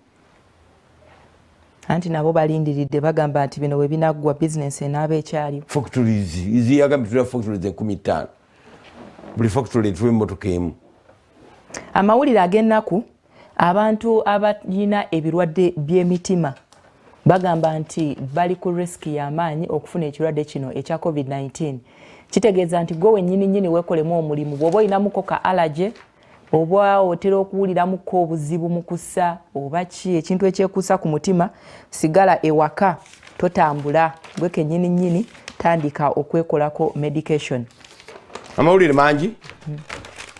anti nabo balindiridde bagamba nti bino we binaggwa bizinesi enaaba ekyaliwo. Factories yagambye tulina factories 15 buli factory tuwe emmotoka emu. Amawulire ag'ennaku abantu abalina ebirwadde by'emitima bagamba nti bali ku risiki y'amaanyi okufuna ekirwadde kino ekya covid-19 kitegeeza nti gwe wennyini weekolemu omulimu bw'oba olinamuko ka allergy oba otera okuwuliramuko obuzibu mu kussa oba ki ekintu ekyekuusa ku mutima sigala ewaka totambula gwe kennyini tandika okwekolako medication. Amawulire mangi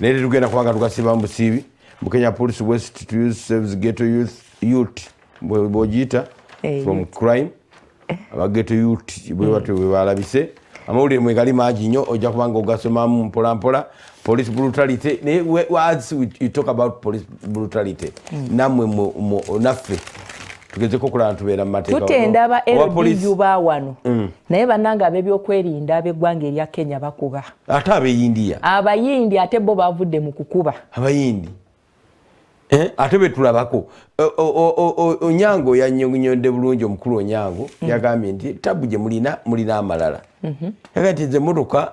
naye tetugenda kubanga tugasiba mu busiibi mu Kenya Police West to use service ghetto youth bwogiyita from crime abageto youth bwe balabise amawulire mwegali mangi nnyo ojja kubanga ogasomamu mpolampola. Police brutality. As you talk about police brutality, namwe naffe tugezeko okulaba tubeera mu mateeka. Tutenda aba LDU baawano naye bannanga ab'ebyokwerinda ab'eggwanga erya Kenya bakuba. Ate abayindi ate bo bavudde mu kukuba. Abayindi ate betulabako Onyango yannyonnyodde bulungi omukulu Onyango yagambye nti tabu gye mulina amalala yagambye nti nze emmotoka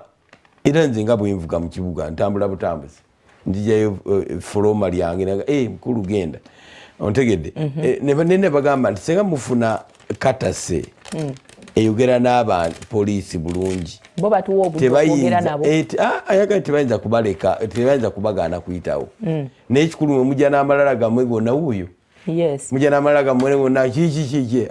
era nze nga bwenvuga mu kibuga ntambula butambuzi njijayo foroma lyange mukulu genda ontegedde ne bagamba nti senga mufuna katase eyogera n'abantu poliisi bulungi bo batuwa obugera nabo ayagala tebayinza kubaleka tebayinza kubagaana kuyitawo n'ekikulu mwe mujja n'amalala gammwe gonna wuuyo mujja n'amalala gammwe gonna kiki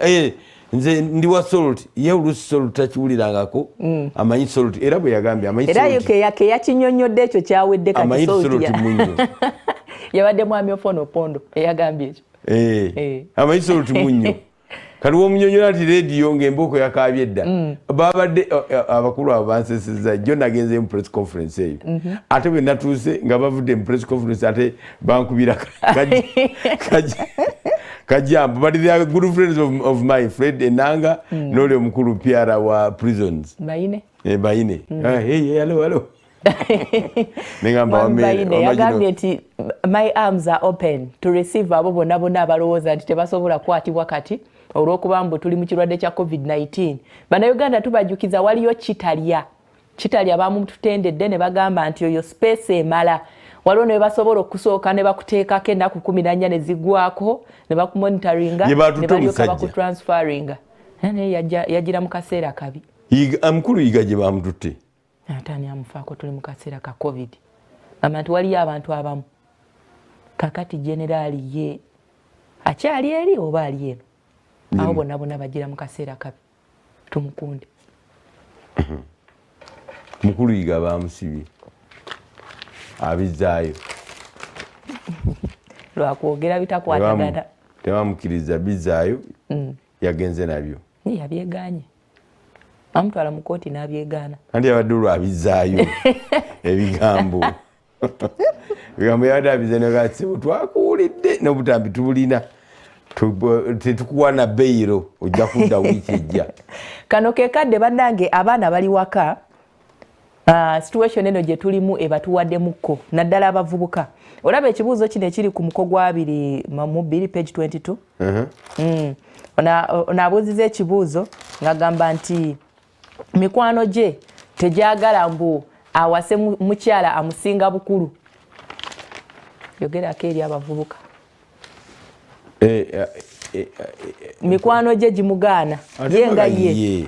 nze ndi wa salt ye olusi salt takiwulirangako amanyi salt era bwe yagambye amanyi salt era ke yakinyonnyodde ekyo kyawedde kati salt munyo yabadde mwami Ofono Opondo eyagambye ekyo amayisa olutumunyo kaliwo omunyonyola ati rediyo ng'embooko yakabye edda babadde abakulu abo bansesezza jjo nagenze mu press conference eyo ate bwe natuuse nga bavudde mu press conference ate bankubira kajambo but they are good friends of my Fred Enanga n'oli omukulu Piara wa prisons Bayine hello yagambye nti my arms are open to receive abo bonna abalowooza nti tebasobola kukwatibwa kati olw'okuba mbu tuli mu kirwadde kya COVID-19. Bannayuganda tubajjukiza waliyo kitalya bamututendedde ne bagamba nti oyo space emala waliwo ne basobola okusooka ne bakuteekako ennaku 14 ne ziggwako ne bakumonitoringa ne balyoka bakutransferinga yagira mu kaseera kabi amukulu yiga gye bamututte atani amufaako tuli mu kaseera ka COVID nti waliyo abantu abamu kakati generaali ye akyali eri oba ali eno aho bonna bagira mu kaseera kabi tumukunde mukulu yiga bamusibye abizaayo lwakwogera bitakwatagana tebamukiriza bizaayo yagenze nabyo yabyeganye amutwala mu kooti n'abyegaana andi yabadde olwabizaayo ebigambo yabadde abizaayo twakuwulidde n'obutambi tubulina tetukuwa na beyiro ojja kudda wiiki ejja kano kekadde bannange abaana bali waka situation eno gye tulimu ebatuwaddemukko naddala abavubuka olaba ekibuuzo kino ekiri ku muko gwa 2 page 22 onaabuuziza ekibuuzo ng'agamba nti mikwano gye tegyagala mbu awase mukyala amusinga bukulu yogerako eri abavubuka mikwano gye gimugaana ye nga ye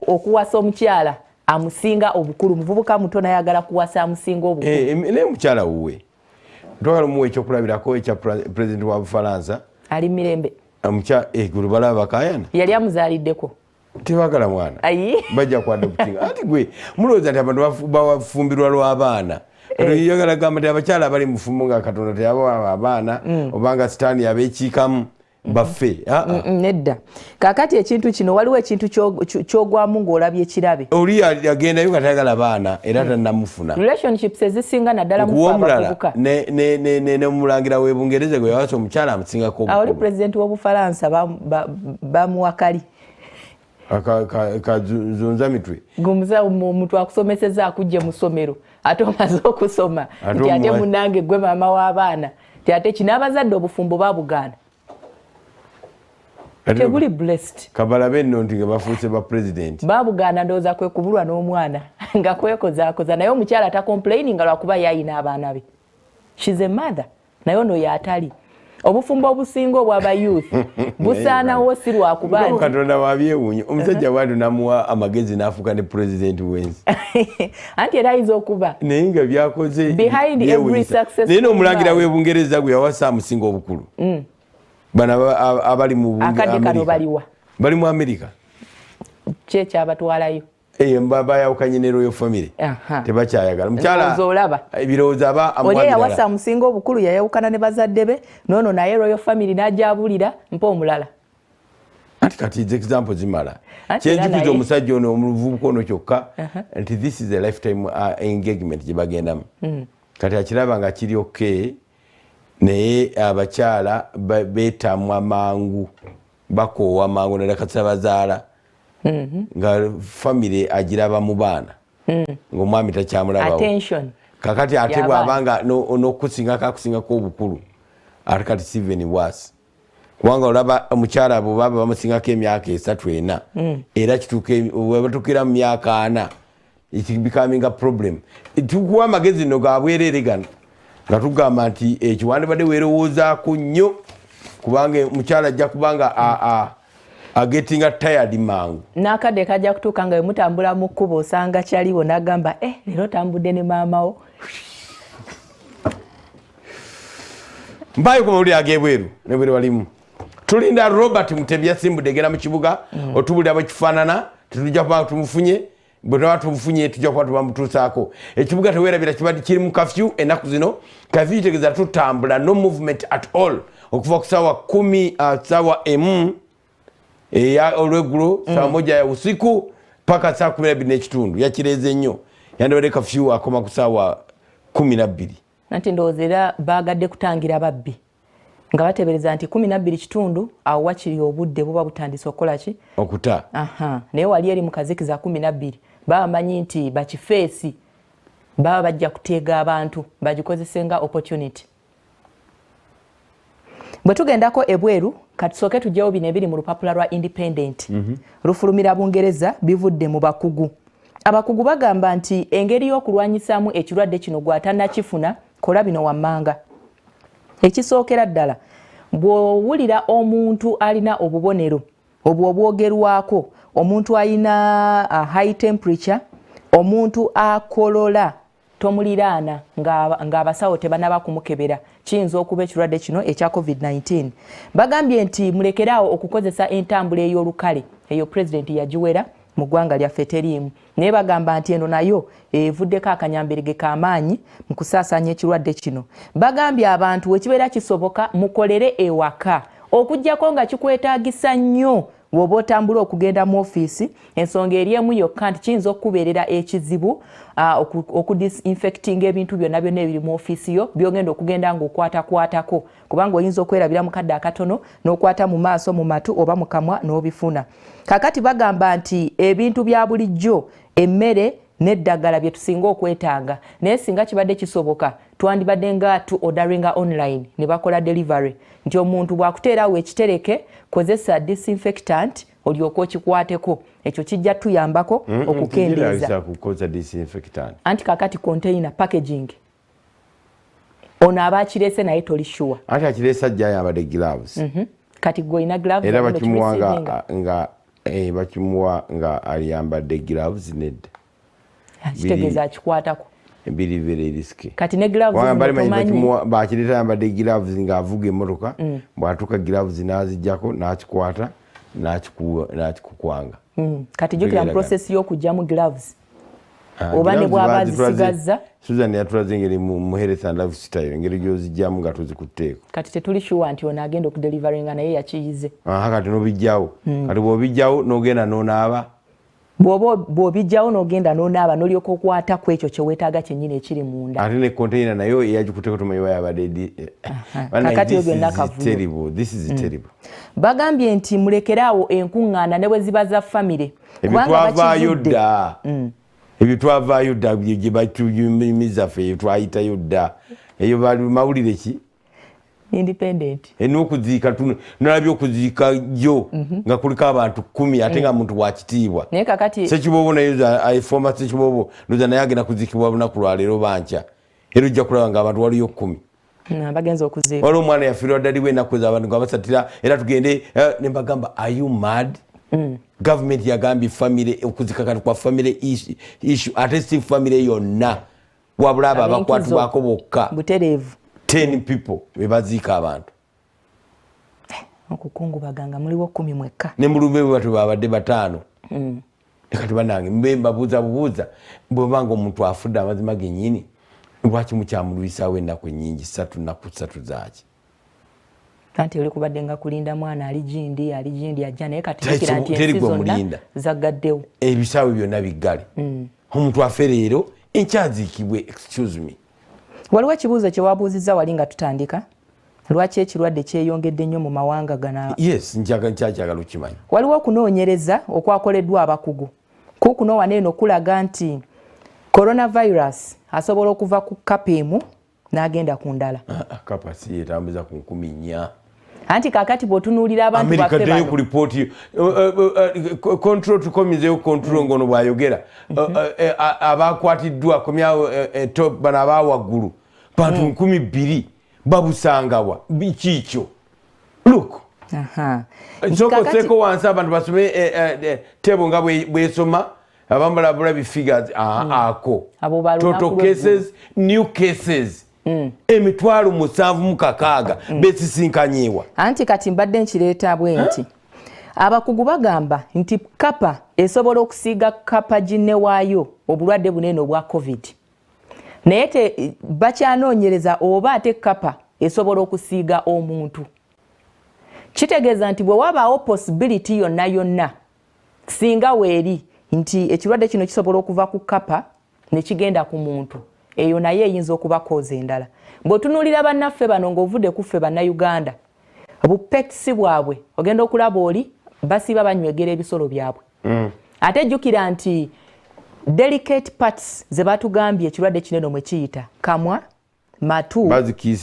okuwasa omukyala amusinga obukulu muvubuka muto nayagala kuwasa amusinga obukulu naye mukyala wuwe twagala omuwa ekyokulabirako ekya pulezidenti wa Bufalansa ali mirembe gulu balaba bakayana yali amuzaaliddeko tebagala mwana bajja kwadde kutinga ati gwe mulowooza nti abantu bafumbirwa lw'abaana yagala gamba nti abakyala abali mufumbo nga Katonda teyabawa abaana obanga sitaani abeekiikamu baffe nedda kakati ekintu kino waliwo ekintu kyogwamu ng'olabye ekirabe oli agendayo nga tayagala baana era tannamufuna relationships ezisinga naddala mu abavubuka n'omulangira w'Ebungereza gwe yawasa omukyala amusingako obukulu oli pulezidenti w'Obufalansa bamuwakali kazunza mitwe omuntu akusomeseza akujje mu ssomero ate omaze okusoma nti ate munange gwe maama w'abaana nti ate kino abazadde obufumbo babugaana tebuli blessed kabalabe nno nti nga bafuuse ba president babugaana ndowooza kwe kubulwa n'omwana nga kwekozaakoza naye omukyala atakomplaininga lwakuba yayina abaana be she's a mother naye ono yatali obufumbo obusinga obwaba youth busaanawo si lwakuba nti Katonda wabyewuunya omusajja bwatu namuwa amagezi n'afuuka ne president wensi anti era ayinza okuba naye nga byakoze behind every success naye n'omulangira w'Ebungereza gwe yawasa amusinga obukulu bano abali mu akadde kano baliwa bali mu Amerika kyekyabatwalayo bayawukanye ne Royal Family tebakyayagala mukyala ebirowoozo aba oli yawasa amusinga obukulu yayawukana ne bazadde be noono naye Royal Family n'ajabulira mpa omulala anti kati example zimala kyenjukiza omusajja ono omuvubuka ono kyokka nti this is a lifetime engagement gye bagendamu kati akiraba nga kiri okay naye abakyala beetamwa mangu bakoowa mangu nalekatisa bazaala nga famire agiraba mu baana ng'omwami takyamulabawo kakati ate bw'abanga n'okusingako akusingako obukulu ate kati Steven Wasi kubanga olaba omukyala abo baba bamusingako emyaka 3-4 era webatuukira mu myaka 4 it becoming a problem tukuwa amagezi no gabwerere gano nga tugamba nti ekiwandibadde weerowoozaako nnyo kubanga mukyala ajja kubanga getting tired mangu n'akadde kajja kutuuka nga wemutambula mu kkubo osanga kyaliwo n'agamba leero tambudde ne maamawo mbayo ku mawulire ag'ebweru ne bwere walimu tulinda Robert Mutebi yasimbudde egenda mu kibuga otubulira bwe kifaanana tetujja kubanga tumufunye bwe tuba tubufunye tujja kuba tubamutuusaako. Ekibuga teweerabira kibadde kiri mu kafyu ennaku zino. Kafyu kitegeeza tutambula, no movement at all okuva ku ssaawa 10 ssaawa emu olweggulo saa moja ya usiku paka saa 12 n'ekitundu. Yakireeze nnyo, yandibadde kafyu akoma ku ssaawa 12. Nanti ndowooza era baagadde kutangira babbi nga batebereza nti 12 kitundu awo wakiri obudde buba butandise okukola ki? Okuta. Naye wali eri mu kazikiza 12 baba manyi nti bakifeesi baba bajja kuteega abantu bagikozesenga opportunity. Bwe tugendako ebweru katusooke tujjawo bino ebiri mu lupapula lwa Independent. Lufulumira Bungereza bivudde mu bakugu. Abakugu bagamba nti engeri y'okulwanyisaamu ekirwadde kino gw'atannakifuna kola bino wammanga. Ekisookera ddala bw'owulira omuntu alina obubonero obwo obwogerwako, omuntu alina high temperature, omuntu akolola, tomuliraana ng'abasawo tebanaba kumukebera, kiyinza okuba ekirwadde kino ekya COVID-19. Bagambye nti mulekeraawo okukozesa entambula ey'olukale eyo pulezidenti yagiwera mu ggwanga lyaffe teriimu. Naye bagamba nti eno nayo evuddeko akanyambirige k'amaanyi mu kusaasaanya ekirwadde kino. Bagambye abantu wekibeera kisoboka mukolere ewaka okuggyako nga kikwetaagisa nnyo bw'oba otambula okugenda mu ofiisi, ensonga eri emu yokka nti kiyinza okukubeerera ekizibu okudisinfectinga ebintu byonna byonna ebiri mu ofiisi yo by'ogenda okugenda ng'okwatakwatako, kubanga oyinza okwerabira mu kadde akatono n'okwata mu maaso, mu matu oba mu kamwa n'obifuna. Kakati bagamba nti ebintu bya bulijjo, emmere n'eddagala bye tusinga okwetaaga, naye singa kibadde kisoboka twandibadde nga tu orderinga online ne bakola delivery, nti omuntu bw'akuteerawo ekitereke kozesa disinfectant olyoka okikwateko. Ekyo kijja tuyambako okukendeeza. Anti kakati container packaging ono aba akirese naye toli sure. Anti akirese ajja ayambadde gloves. Kati gwe olina gloves era bakimuwa nga bakimuwa nga ayambadde gloves nedda. Kitegeeza akikwatako. Very very risky. Kati ne gloves bakireta ayambadde gloves ng'avuga emmotoka, bw'atuuka gloves n'aziggyako n'akikwata n'akikukwanga. Kati jjukira process y'okugyamu gloves. Oba ne bw'aba zisigazza. Susan yatulaze engeri mu health and lifestyle engeri gy'ozigyamu nga tozikutteeko. Kati tetuli sure nti ono agenda okudeliveringa naye yakiyize. Kati n'obijjawo. Kati bw'obijjawo n'ogenda n'onaaba. Bw'obijjawo n'ogenda n'onaaba n'olyoka okwata ku ekyo kye weetaaga kyennyini ekiri munda. Ate ne container nayo eyagikutteko tomanyi wayabadde. Kakati yo byonna kavuyo. This is terrible. Bagambye nti mulekeraawo enkuŋŋaana ne bwe ziba za famire. Ebitwavaayo dda. Ebitwavaayo dda gye batuyumiza ffe twayitayo dda. Eyo bali mawulire ki? Independent. N'okuziika nalabye okuziika yo nga kuliko abantu 10 ate nga muntu wakitiibwa. Naye kakati Ssekiboobo naye ayifoma Ssekiboobo ndoza naye agenda kuziikibwa lunaku lwa leero bankya. Era ojja kulaba nga abantu waliyo 10. Bagenza okuziika. Waliwo omwana yafiirwa ddali we ennaku ez'abantu nga basatira era tugende ne mbagamba are you mad? Government yagambye famire okuziika kati kwa famire issue ate si famire yonna wabula abo abakwatibwako bokka. Butereevu. 10 people bebaziika abantu. Okukungu baganga muliwo 10 mwekka. Ne mulumbe bwe babadde 5. Kati banange mbemba buuza bw'obanga omuntu afudde amazima gennyini lwaki mukyamulwisaawo ennaku ennyingi 3 zaaki. Anti oli kubadde nga kulinda mwana ali gindi ajja naye kati tikira nti ensi zonna zagaddewo. Ebisaawe byonna biggale. Omuntu afe leero enkyaziikibwe excuse me. Waliwo ekibuuzo kye wabuuzizza wali nga tutandika. Lwaki ekirwadde kyeyongedde nnyo mu mawanga gana? Yes, nkyagala okimanyi. Waliwo okunoonyereza okwakoleddwa abakugu. Kukuno waneeno kulaga nti coronavirus asobola okuva ku kapa emu n'agenda ku ndala. Kapa si etambuza ku 14. Anti kakati bw'otunuulira abantu baffe bano. Amerika kuripooti control tukomizeyo control ngono bwayogera. Abakwatiddwa komyawo top bano abawaggulu. Bantu 12 babusangawa bikiikyo. Look. Seko wansi abantu basome tebo nga bwesoma abambalabula bifigures ako. Total cases, new cases. Emitwalo 7 mu 6 besisinkanyibwa. Anti kati mbadde nkireeta bwe nti abakugu bagamba nti kapa esobola okusiiga kapa ginne waayo obulwadde bunene obwa covid naye bakyanoonyereza oba ate kapa esobola okusiiga omuntu. Kitegeeza nti bwe wabaawo possibility yonna yonna singa weeri nti ekirwadde kino kisobola okuva ku kapa ne kigenda ku muntu, eyo naye eyinza okuba kooza endala. Bw'otunuulira bannaffe bano ng'ovudde ku ffe bannayuganda, bupekisi bwabwe ogenda okulaba oli basiiba banywegera ebisolo byabwe. Ate jjukira nti delicate parts ze batugambye ekirwadde kinene mwe kiyita kamwa, matu,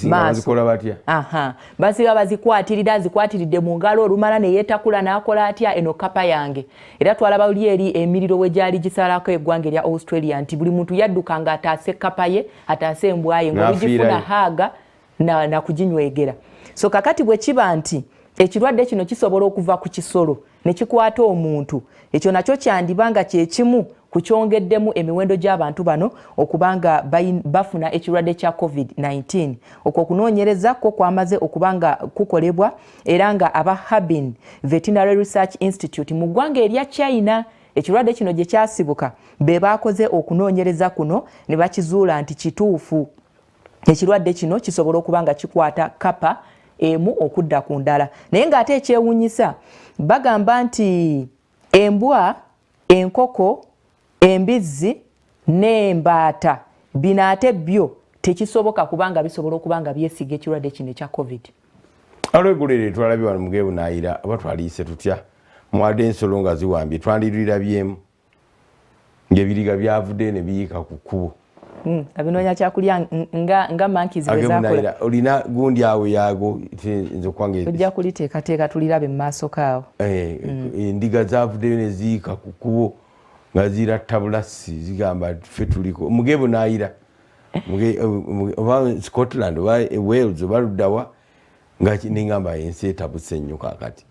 bazikola batya? Basiba bazikwatiridde mu ngalo olumala ne yeetakula n'akola atya eno kapa yange. Era twalaba oli eri emiriro we gyali gisalako eggwanga erya Australia nti buli muntu yadduka nga ataase kapa ye, ataase embwa ye ng'olugifuna haaga na kuginywegera. So kakati bwe kiba nti ekirwadde kino kisobola okuva ku kisolo ne kikwata omuntu, ekyo nakyo kyandibanga kye kimu kukyongeddemu emiwendo gy'abantu bano okubanga bafuna ekirwadde kya COVID-19. Okwo kunoonyereza ko kwamaze okubanga kukolebwa era nga aba Harbin Veterinary Research Institute mu ggwanga erya China ekirwadde kino gye kyasibuka be baakoze okunoonyereza kuno ne bakizuula nti kituufu ekirwadde kino kisobola okubanga kikwata kapa emu okudda ku ndala. Naye ng'ate ekyewuunyisa bagamba nti embwa, enkoko, embizzi n'embaata bino ate byo tekisoboka kubanga bisobola okubanga byesiga ekirwadde kino ekya covid. Olwegulire twalabye wano mu Bunaayira oba twaliise tutya mwadde ensolo nga ziwambye twandiririrabyemu ng'ebiriga byavudde ne biyiika ku kkubo. Abinoonya kyakulya nga monkeys bwe zaakola. Olina gundi awe yaago nze okwange tujja kuliteekateeka tulirabe mu maaso kaawo. Endiga zaavuddeyo ne ziyiika ku kkubo nga ziratta bulasi zigamba ffe tuliko mu Bunaayira oba Scotland oba Wales oba luddawa nga ningamba ensi etabuse nnyo kaakati.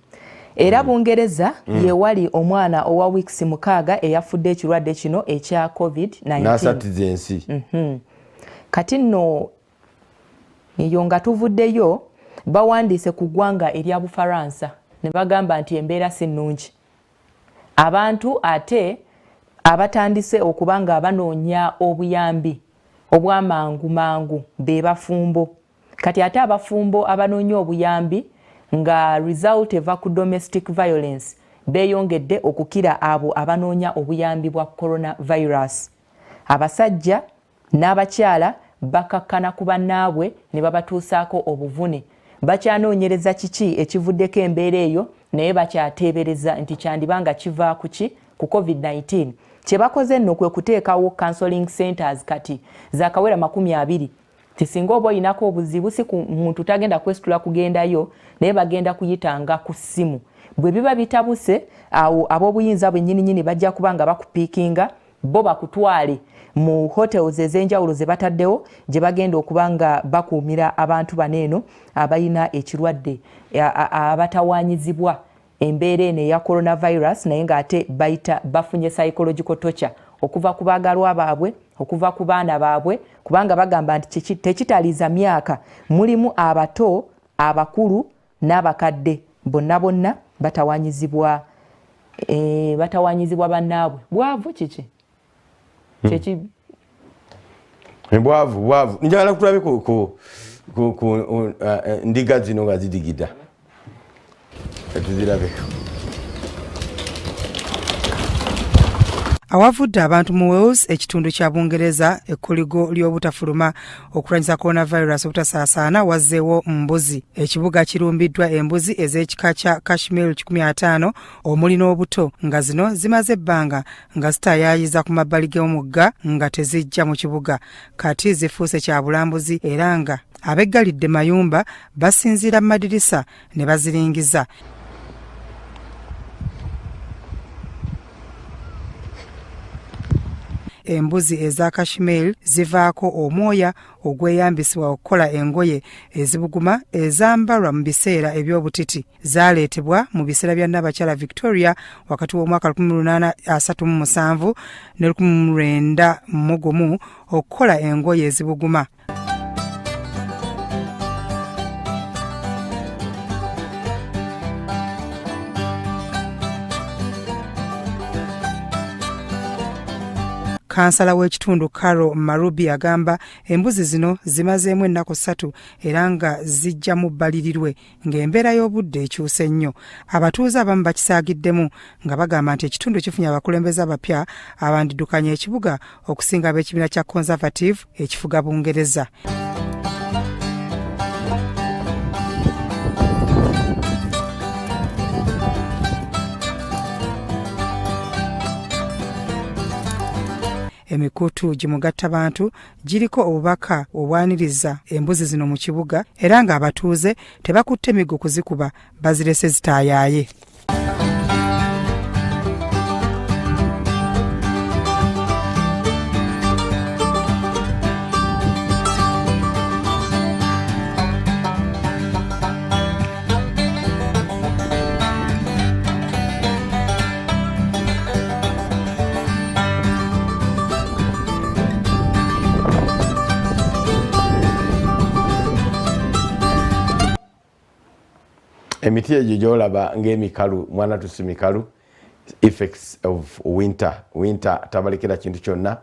Era Bungereza ye wali omwana owa weeks 6 eyafudde ekirwadde kino ekya COVID-19. N'asatiza ensi. Kati nno eyo nga tuvuddeyo bawandiise ku ggwanga erya Bufaransa ne bagamba nti embeera si nnungi. Abantu ate abatandise okubanga abanoonya obuyambi obw'amangu be bafumbo. Kati ate abafumbo abanoonya obuyambi nga result eva ku domestic violence beeyongedde okukira abo abanoonya obuyambi bwa coronavirus. Abasajja n'abakyala bakakkana ku bannaabwe ne babatuusaako obuvune. Bakyanoonyereza kiki ekivuddeko embeera eyo naye bakyateebereza nti kyandibanga kiva ku COVID-19. Kye bakoze nno kwe kuteekawo counseling centers kati zaakawera 20. Tisinga oba olinako obuzibu si ku muntu tagenda kwesitula kugendayo naye bagenda kuyitanga ku ssimu. Bwe biba bitabuse awo ab'obuyinza bwennyini bajja kubanga bakupiikinga bo bakutwale mu hotels ez'enjawulo ze bataddewo gye bagenda okubanga bakuumira abantu baneeno abalina ekirwadde abatawaanyizibwa embeera eno eya coronavirus naye ng'ate bafunye psychological torture okuva ku baagalwa baabwe okuva ku baana baabwe kubanga bagamba nti tekitaliza myaka mulimu abato abakulu n'abakadde bonna batawaanyizibwa bannaabwe. Bwavu kiki? Bwavu njagala kutulabe ku ndiga zino nga zidigida tuzirabeko. Awavudde abantu mu Wales ekitundu kya Bungereza ekkuligo ly'obutafuluma okulwanyisa coronavirus obutasaasaana wazzeewo mbuzi. Ekibuga kirumbiddwa embuzi ez'ekika kya Kashmir 15 omuli n'obuto nga zino zimaze ebbanga nga zitayaayiza ku mabbali g'omugga nga tezijja mu kibuga. Kati zifuuse kya bulambuzi era nga abeggalidde mayumba basinziira mu madirisa ne baziringiza. Embuzi eza Kashmir zivaako omwoya ogweyambisibwa okukola engoye ezibuguma ezambalwa mu biseera eby'obutiti. Zaaleetebwa mu biseera bya Nnabakyala Victoria wakati w'omwaka 1837 ne 1901 okukola engoye ezibuguma. kansala w'ekitundu Carol Marubi agamba embuzi zino zimazeemu ennaku 3 era nga zijja mu bbalirirwe ng'embeera y'obudde ekyuse nnyo. Abatuuze abamu bakisaagiddemu nga bagamba nti ekitundu kifunye abakulembeze abapya abandiddukanya ekibuga okusinga ab'ekibiina kya Conservative ekifuga Bungereza. Emikutu gimugattabantu giriko obubaka obwaniriza embuzi zino mu kibuga era nga abatuuze tebakutte emiggo kuzikuba bazirese zitaayaaye. Emiti egyo gyolaba ng'emikalu mwana tusimikalu effects of winter tabalekera kintu kyonna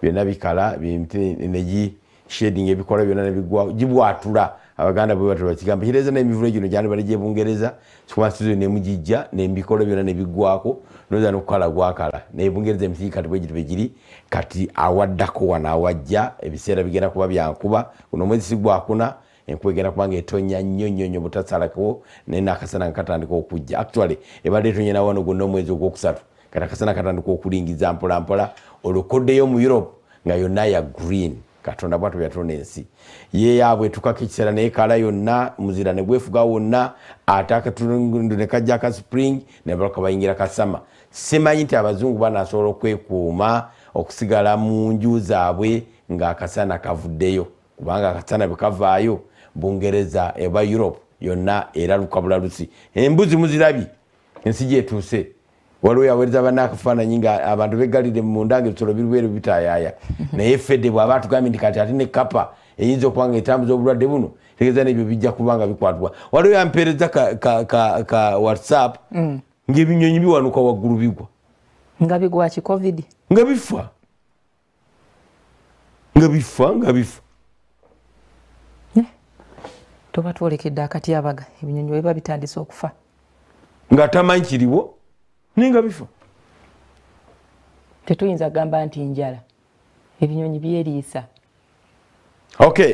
byonna bikala emiti neji shading ebikola byonna nebigwa gibwatula abaganda bwe batula kigamba kireza n'emivulo gino gyane bali gye Bungereza sikwasizo ne mujijja n'embikola byonna nebigwako noza n'okukala gwakala ne Bungereza emiti kati bwe gitwe giri kati awaddako wana awajja ebiseera bigenda kuba byankuba kuno mwezi sigwakuna enkwegera kubanga etonya nnyo butasalako n'akasana katandika okujja actually ebadde etonya na wano gonna omwezi ogwokusatu kati akasana katandika okulingiza mpola olukoddeyo mu Europe nga yonna ya green katonda bwatu byatona ensi ye yaabwe tukako ekiseera naye kala yonna muzira ne gwefuga wonna ate akatundu ne kajja ka spring ne balaka bayingira kasama. Simanyi nti abazungu banasobola okwekuuma okusigala mu nju zaabwe ng'akasana kavuddeyo kubanga akasana bwe kavaayo Bungereza eba Europe yonna era lukabulalusi embuzi muzirabye ensi gyetuuse waliwo yaweereza bannakafaananyi nga abantu begalire mu ndange ebisolo birwero bitayaaya naye fedde bw'aba atugambye nti kati ate ne kapa eyinza okuba nga etambuza obulwadde buno tegeeza n'ebyo bijja kuba nga bikwatibwa. Waliwo yampeereza ka WhatsApp ng'ebinyonyi biwanuka waggulu bigwa nga bigwa ki COVID nga bifa toba twolekedde akatyabaga ebinyonyi biba bitandise okufa nga tamanyi kiriwo ninga bifa. Tetuyinza gamba nti njala ebinyonyi byeriisa. Okay.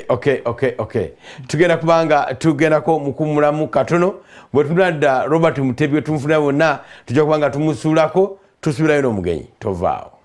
Tugenda kubanga tugendako mukumulamu katono bwe tunadda Robert Mutebi wetumufuna bonna tujja kubanga tumusuulako tusubirayo n'omugenyi tovaawo.